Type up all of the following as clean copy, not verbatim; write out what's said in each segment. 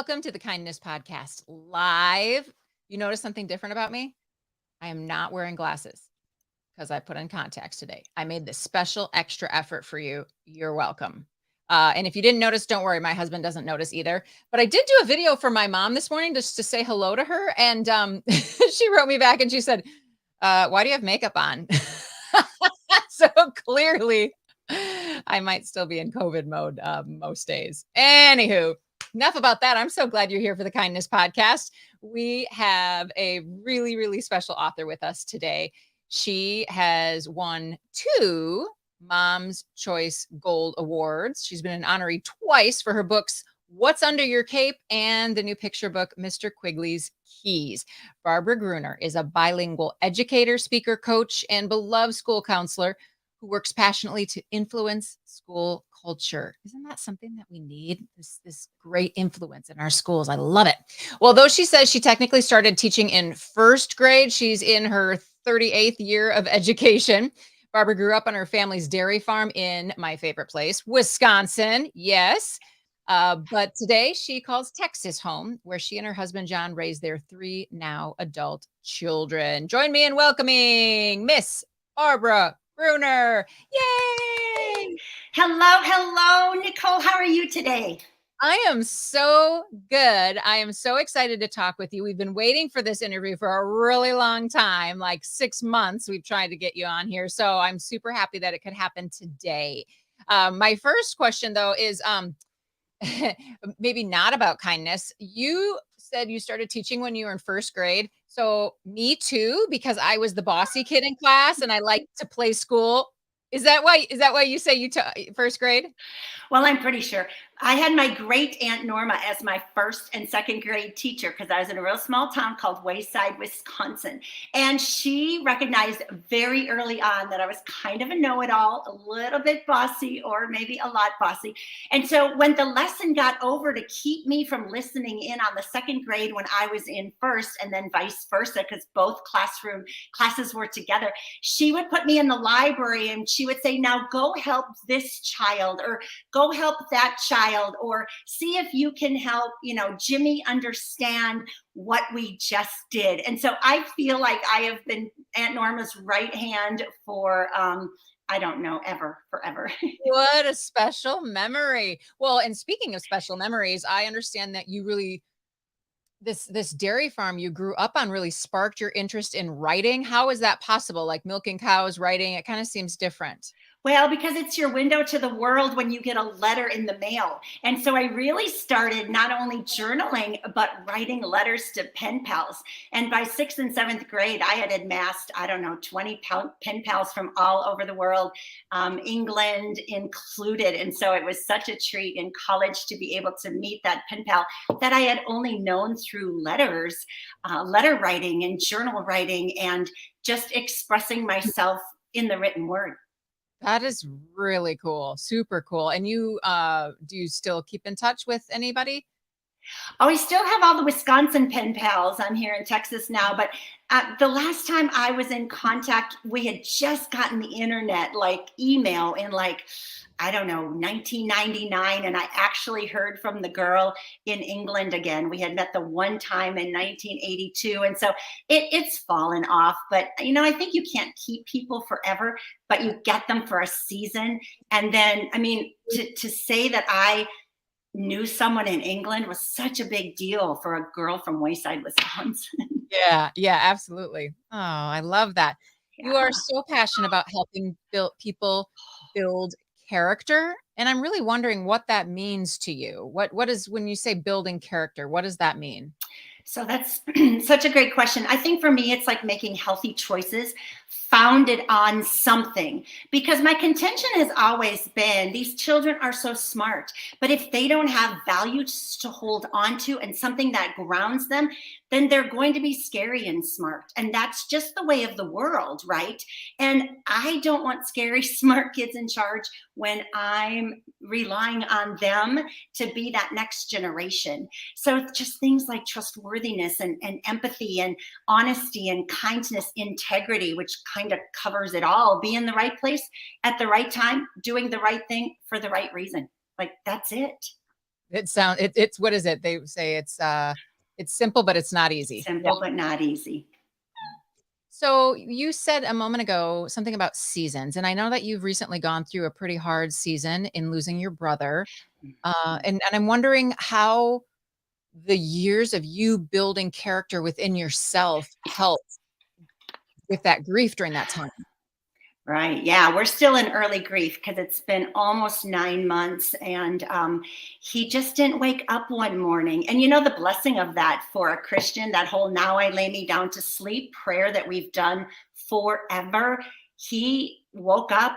welcome to the Kindness Podcast live. You notice something different about me? I am not wearing glasses because I put in contacts today. I made this special extra effort for you. You're welcome. And if you didn't notice, don't worry. My husband doesn't notice either. But I did do a video for my mom this morning just to say hello to her. And she wrote me back and she said, why do you have makeup on? So clearly, I might still be in COVID mode most days. Anywho, enough about that. I'm so glad you're here for the Kindness Podcast. We have a really, really special author with us today. She has won 2 Mom's Choice Gold Awards. She's been an honoree twice for her books, What's Under Your Cape and the new picture book, Mr. Quigley's Keys. Barbara Gruener is a bilingual educator, speaker, coach, and beloved school counselor who works passionately to influence school culture. Isn't that something that we need? This great influence in our schools. I love it. Well, though she says she technically started teaching in first grade, she's in her 38th year of education. Barbara grew up on her family's dairy farm in my favorite place, Wisconsin. Yes. But today she calls Texas home, where she and her husband, John, raised their 3 now adult children. Join me in welcoming Miss Barbara Gruener. Yay! Hello, Nicole. How are you today? I am so good. I am so excited to talk with you. We've been waiting for this interview for a really long time, like 6 months. We've tried to get you on here. So I'm super happy that it could happen today. My first question, though, is maybe not about kindness. You said you started teaching when you were in first grade. So me too, because I was the bossy kid in class and I liked to play school. Is that why you say you taught first grade? Well, I'm pretty sure. I had my great Aunt Norma as my first and second grade teacher because I was in a real small town called Wayside, Wisconsin. And she recognized very early on that I was kind of a know-it-all, a little bit bossy, or maybe a lot bossy. And so when the lesson got over to keep me from listening in on the second grade when I was in first, and then vice versa, because both classes were together, she would put me in the library and she would say, now go help this child, or go help that child, or see if you can help, Jimmy understand what we just did. And so I feel like I have been Aunt Norma's right hand for, I don't know, forever. What a special memory. Well, and speaking of special memories, I understand that you really this dairy farm you grew up on really sparked your interest in writing. How is that possible? Like milking cows, writing, it kind of seems different. Well, because it's your window to the world when you get a letter in the mail. And so I really started not only journaling, but writing letters to pen pals. And by 6th and 7th grade, I had amassed, 20 pen pals from all over the world, England included. And so it was such a treat in college to be able to meet that pen pal that I had only known through letters, letter writing and journal writing, and just expressing myself in the written word. That is really cool. Super cool. And you do you still keep in touch with anybody? Oh, we still have all the Wisconsin pen pals. I'm here in Texas now, but the last time I was in contact, we had just gotten the internet, like email in 1999. And I actually heard from the girl in England again. We had met the one time in 1982. And so it's fallen off. But, I think you can't keep people forever, but you get them for a season. And then, to say that I knew someone in England was such a big deal for a girl from Wayside, Wisconsin. Yeah, absolutely. Oh, I love that. You Yeah. are so passionate about helping people build character, and I'm really wondering what that means to you. What is when you say building character, what does that mean? So that's such a great question. I think for me, it's like making healthy choices founded on something, because my contention has always been these children are so smart, but if they don't have values to hold on to and something that grounds them, then they're going to be scary and smart. And that's just the way of the world, right? And I don't want scary, smart kids in charge when I'm relying on them to be that next generation. So just things like trustworthiness and empathy and honesty and kindness, integrity, which kind of covers it all. Be in the right place at the right time, doing the right thing for the right reason. Like, that's it. It's what is it? They say it's simple, but it's not easy. Simple, but not easy. So you said a moment ago something about seasons, and I know that you've recently gone through a pretty hard season in losing your brother. Mhm. And I'm wondering how the years of you building character within yourself helped with that grief during that time. Right. Yeah. We're still in early grief because it's been almost 9 months. And he just didn't wake up one morning. And the blessing of that for a Christian, that whole now I lay me down to sleep prayer that we've done forever. He woke up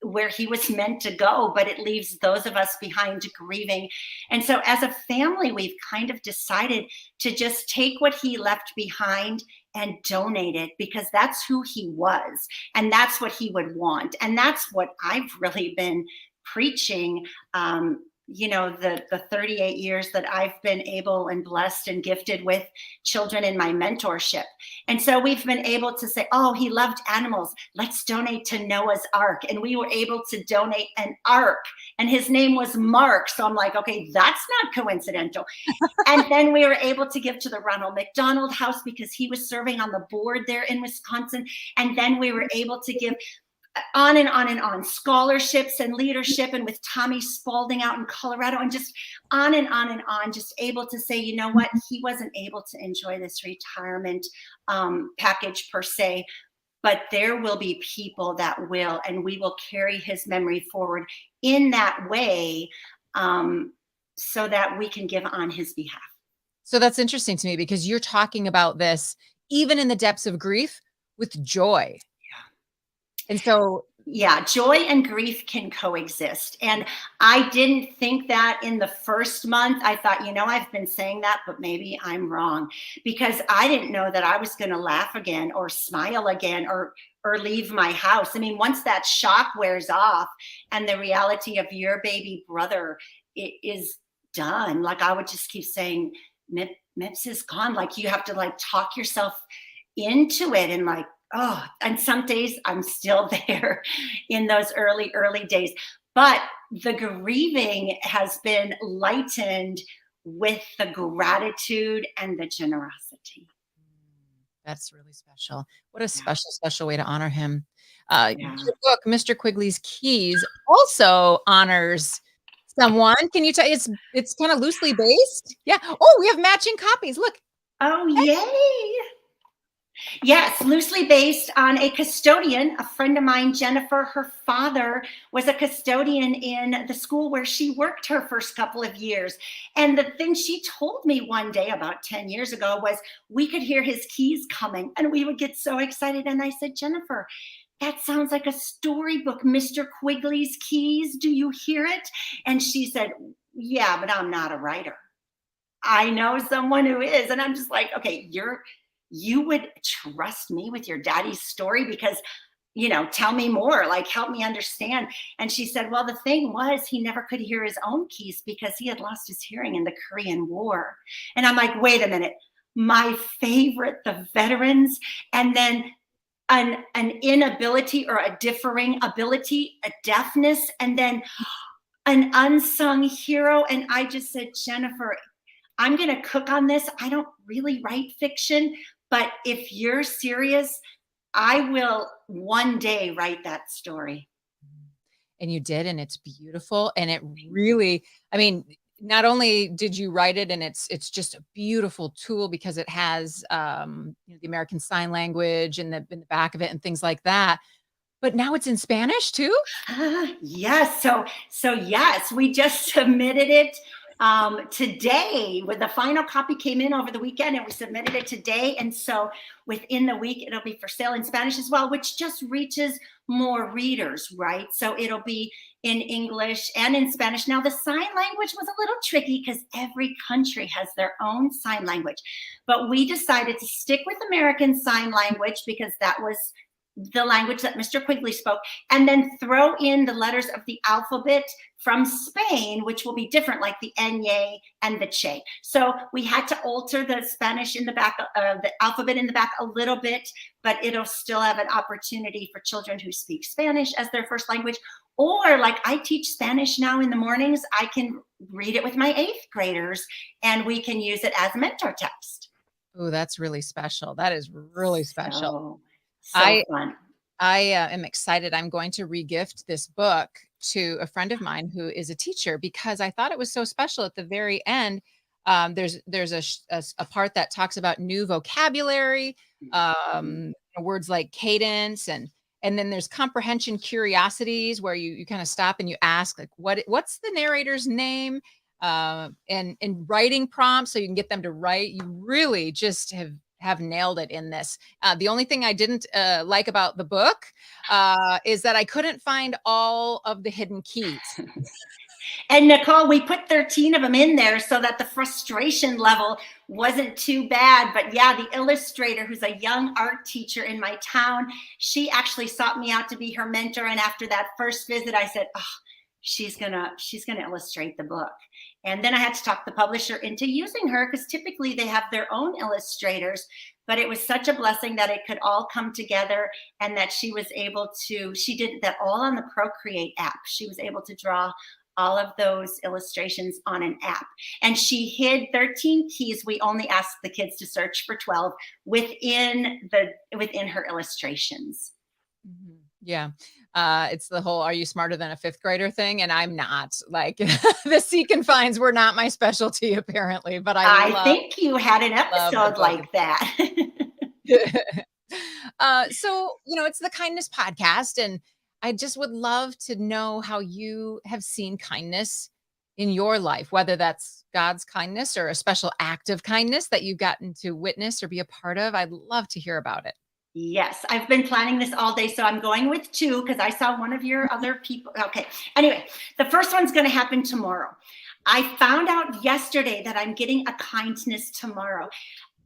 where he was meant to go, but it leaves those of us behind grieving. And so, as a family, we've kind of decided to just take what he left behind and donate it because that's who he was and that's what he would want. And that's what I've really been preaching. The 38 years that I've been able and blessed and gifted with children in my mentorship. And so we've been able to say, oh, he loved animals. Let's donate to Noah's Ark. And we were able to donate an ark. And his name was Mark. So I'm like, okay, that's not coincidental. And then we were able to give to the Ronald McDonald House because he was serving on the board there in Wisconsin. And then we were able to give on and on and on, scholarships and leadership, and with Tommy Spalding out in Colorado, and just on and on and on, just able to say, you know what, he wasn't able to enjoy this retirement package per se, but there will be people that will, and we will carry his memory forward in that way, so that we can give on his behalf. So that's interesting to me because you're talking about this even in the depths of grief with joy. And so, yeah, joy and grief can coexist. And I didn't think that in the first month. I thought, I've been saying that, but maybe I'm wrong because I didn't know that I was going to laugh again or smile again or leave my house. I mean, once that shock wears off and the reality of your baby brother is done, like I would just keep saying, Mips is gone. Like you have to talk yourself into it and oh, and some days I'm still there in those early days. But the grieving has been lightened with the gratitude and the generosity. that's really special. What a special way to honor him. Yeah. Your book, Mr. Quigley's Keys, also honors someone. Can you tell? It's kind of loosely based. Yeah. Oh, we have matching copies. Look. Oh, yay. Yes, loosely based on a custodian, a friend of mine, Jennifer. Her father was a custodian in the school where she worked her first couple of years. And the thing she told me one day about 10 years ago was we could hear his keys coming and we would get so excited. And I said, Jennifer, that sounds like a storybook, Mr. Quigley's Keys. Do you hear it? And she said, yeah, but I'm not a writer. I know someone who is. And I'm just like, okay, you would trust me with your daddy's story because, tell me more, help me understand. And she said, well, the thing was he never could hear his own keys because he had lost his hearing in the Korean War. And I'm like, wait a minute, my favorite, the veterans, and then an inability or a differing ability, a deafness, and then an unsung hero. And I just said, Jennifer, I'm going to cook on this. I don't really write fiction, but if you're serious, I will one day write that story. And you did, and it's beautiful. And it really, I mean, not only did you write it, and it's just a beautiful tool because it has the American Sign Language in the back of it and things like that. But now it's in Spanish too? Yes. So yes, we just submitted it today. With the final copy came in over the weekend and we submitted it today. And so within the week, it'll be for sale in Spanish as well, which just reaches more readers, right? So it'll be in English and in Spanish. Now, the sign language was a little tricky because every country has their own sign language, but we decided to stick with American Sign Language because that was the language that Mr. Quigley spoke, and then throw in the letters of the alphabet from Spain, which will be different, like the Nye and the Che. So we had to alter the Spanish in the back, the alphabet in the back a little bit, but it'll still have an opportunity for children who speak Spanish as their first language, Or like I teach Spanish now in the mornings, I can read it with my 8th graders and we can use it as a mentor text. Oh, that's really special. That is really special. So I fun. I am excited. I'm going to regift this book to a friend of mine who is a teacher because I thought it was so special. At the very end, there's a part that talks about new vocabulary, words like cadence, and then there's comprehension curiosities where you kind of stop and you ask like what's the narrator's name, and writing prompts so you can get them to write. You really just have nailed it in this. The only thing I didn't like about the book is that I couldn't find all of the hidden keys. And Nicole, we put 13 of them in there so that the frustration level wasn't too bad. But yeah, the illustrator, who's a young art teacher in my town, she actually sought me out to be her mentor. And after that first visit, I said, oh, she's gonna illustrate the book. And then I had to talk the publisher into using her because typically they have their own illustrators. But it was such a blessing that it could all come together and that she was able to, she did that all on the Procreate app. She was able to draw all of those illustrations on an app. And she hid 13 keys. We only asked the kids to search for 12 within her illustrations. Mm-hmm. Yeah. It's the whole, are you smarter than a 5th grader thing? And I'm not. Like the seek and finds were not my specialty apparently, but I think you had an episode like that. So, it's the Kindness Podcast, and I just would love to know how you have seen kindness in your life, whether that's God's kindness or a special act of kindness that you've gotten to witness or be a part of. I'd love to hear about it. Yes, I've been planning this all day, so I'm going with 2 because I saw one of your other people. Okay, anyway, the first one's going to happen tomorrow. I found out yesterday that I'm getting a kindness tomorrow.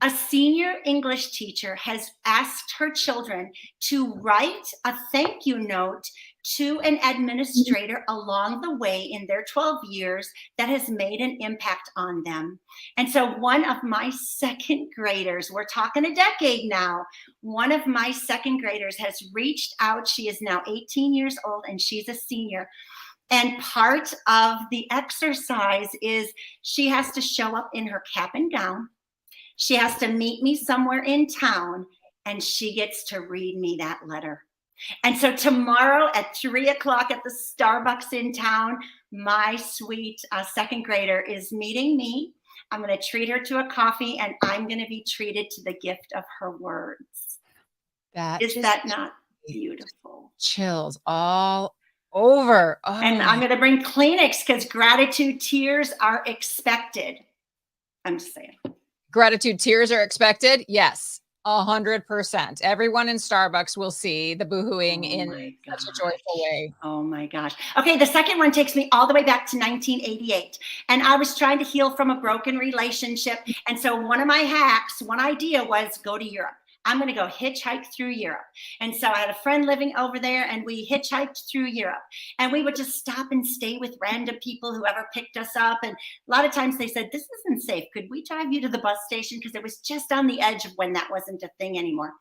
A senior English teacher has asked her children to write a thank you note to an administrator along the way in their 12 years that has made an impact on them. And so one of my 2nd graders, we're talking a decade now, one of my 2nd graders has reached out. She is now 18 years old and she's a senior. And part of the exercise is she has to show up in her cap and gown. She has to meet me somewhere in town and she gets to read me that letter. And so tomorrow at 3:00 at the Starbucks in town, my sweet 2nd grader is meeting me. I'm going to treat her to a coffee and I'm going to be treated to the gift of her words. Is that not beautiful? Chills all over. Oh. And I'm going to bring Kleenex because gratitude tears are expected. I'm just saying. Gratitude tears are expected. Yes, 100%. Everyone in Starbucks will see the boohooing in such a joyful way. Oh my gosh. Okay, the second one takes me all the way back to 1988. And I was trying to heal from a broken relationship. And so one of my hacks, one idea was go to Europe. I'm going to go hitchhike through Europe. And so I had a friend living over there and we hitchhiked through Europe. And we would just stop and stay with random people, whoever picked us up. And a lot of times they said, this isn't safe. Could we drive you to the bus station? Because it was just on the edge of when that wasn't a thing anymore.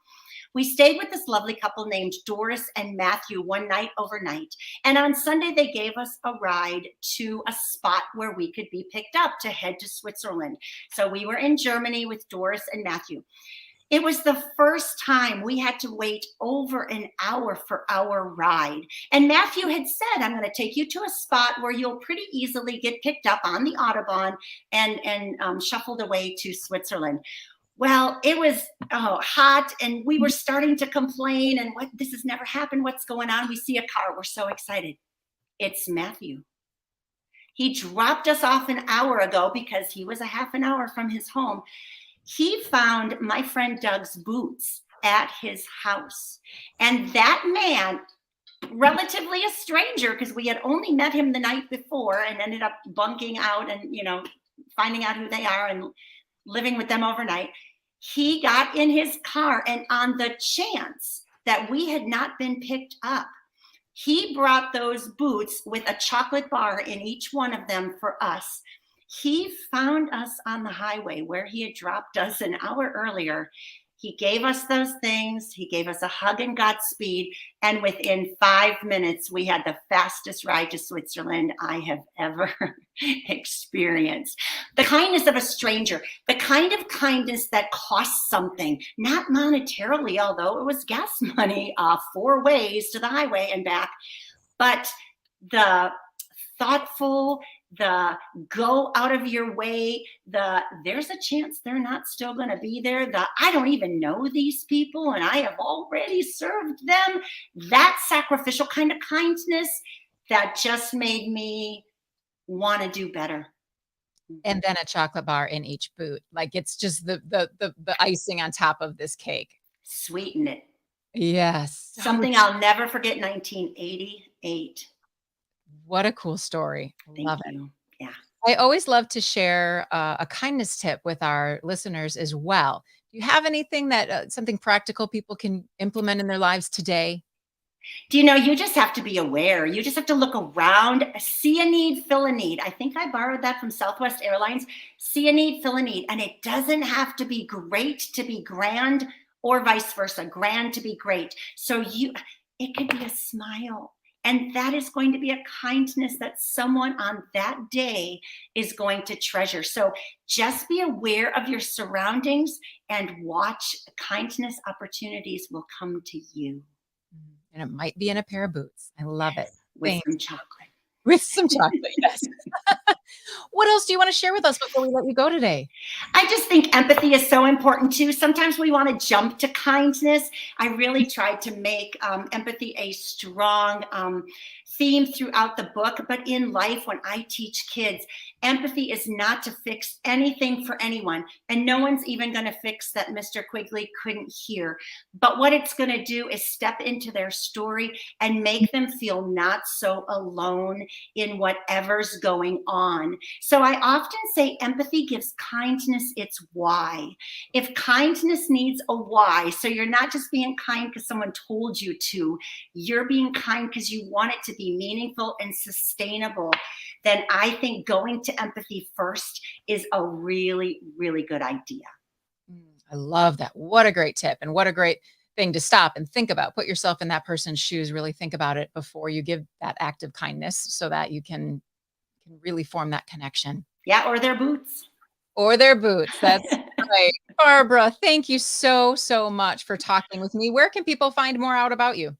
We stayed with this lovely couple named Doris and Matthew one night overnight. And on Sunday, they gave us a ride to a spot where we could be picked up to head to Switzerland. So we were in Germany with Doris and Matthew. It was the first time we had to wait over an hour for our ride. And Matthew had said, I'm going to take you to a spot where you'll pretty easily get picked up on the Autobahn and shuffled away to Switzerland. Well, it was hot and we were starting to complain and this has never happened. What's going on? We see a car. We're so excited. It's Matthew. He dropped us off an hour ago because he was a half an hour from his home. He found my friend Doug's boots at his house. And that man, relatively a stranger, because we had only met him the night before and ended up bunking out and, finding out who they are and living with them overnight. He got in his car and on the chance that we had not been picked up, he brought those boots with a chocolate bar in each one of them for us. He found us on the highway where he had dropped us an hour earlier. He gave us those things. He gave us a hug and Godspeed. And within 5 minutes, we had the fastest ride to Switzerland I have ever experienced. The kindness of a stranger, the kind of kindness that costs something, not monetarily, although it was gas money 4 ways to the highway and back, but the thoughtful, the go out of your way, there's a chance they're not still going to be there, I don't even know these people and I have already served them, that sacrificial kind of kindness that just made me want to do better. And then a chocolate bar in each boot. Like it's just the icing on top of this cake. Sweeten it. Yes. Something I'll never forget, 1988. What a cool story. Love Thank it. you. Yeah. I always love to share a kindness tip with our listeners as well. Do you have anything that something practical people can implement in their lives today? Do you know, you just have to be aware. You just have to look around, see a need, fill a need. I think I borrowed that from Southwest Airlines. See a need, fill a need. And it doesn't have to be great to be grand or vice versa, grand to be great. So it could be a smile. And that is going to be a kindness that someone on that day is going to treasure. So just be aware of your surroundings and watch kindness opportunities will come to you. And it might be in a pair of boots. I love it. With some chocolate. With some chocolate, yes. What else do you want to share with us before we let you go today? I just think empathy is so important too. Sometimes we want to jump to kindness. I really tried to make empathy a strong theme throughout the book. But in life, when I teach kids, empathy is not to fix anything for anyone. And no one's even going to fix that Mr. Quigley couldn't hear. But what it's going to do is step into their story and make them feel not so alone in whatever's going on. So I often say empathy gives kindness its why. If kindness needs a why, so you're not just being kind because someone told you to, you're being kind because you want it to be meaningful and sustainable, then I think going to empathy first is a really, really good idea. I love that. What a great tip and what a great thing to stop and think about. Put yourself in that person's shoes, really think about it before you give that act of kindness so that you can really form that connection. Yeah, or their boots. Or their boots. That's right. Barbara, thank you so, so much for talking with me. Where can people find more out about you?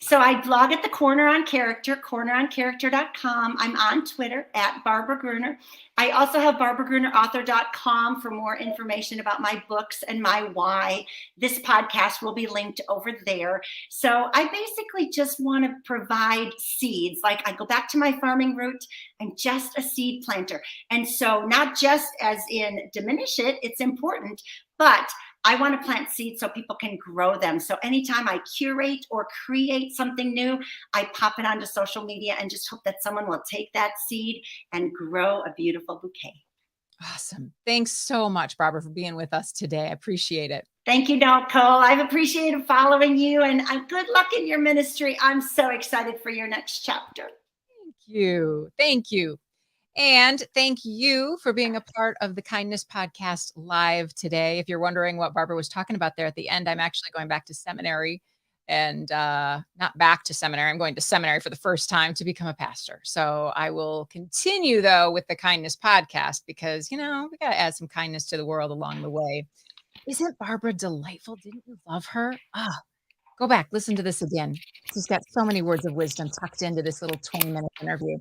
So I blog at the Corner on Character, corneroncharacter.com. I'm on Twitter at Barbara Gruener. I also have barbaragruenerauthor.com for more information about my books and my why. This podcast will be linked over there. So I basically just want to provide seeds. Like I go back to my farming root. I'm just a seed planter. And so not just as in diminish it, it's important, but I want to plant seeds so people can grow them. So anytime I curate or create something new, I pop it onto social media and just hope that someone will take that seed and grow a beautiful bouquet. Awesome. Thanks so much, Barbara, for being with us today. I appreciate it. Thank you, Nicole. I've appreciated following you and good luck in your ministry. I'm so excited for your next chapter. Thank you. Thank you. And thank you for being a part of the Kindness Podcast live today. If you're wondering what Barbara was talking about there at the end, I'm actually going back to seminary and not back to seminary. I'm going to seminary for the first time to become a pastor. So I will continue, though, with the Kindness Podcast because, we got to add some kindness to the world along the way. Isn't Barbara delightful? Didn't you love her? Go back, listen to this again. She's got so many words of wisdom tucked into this little 20-minute interview.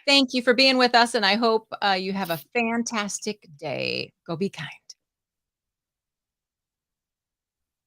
Thank you for being with us, and I hope you have a fantastic day. Go be kind.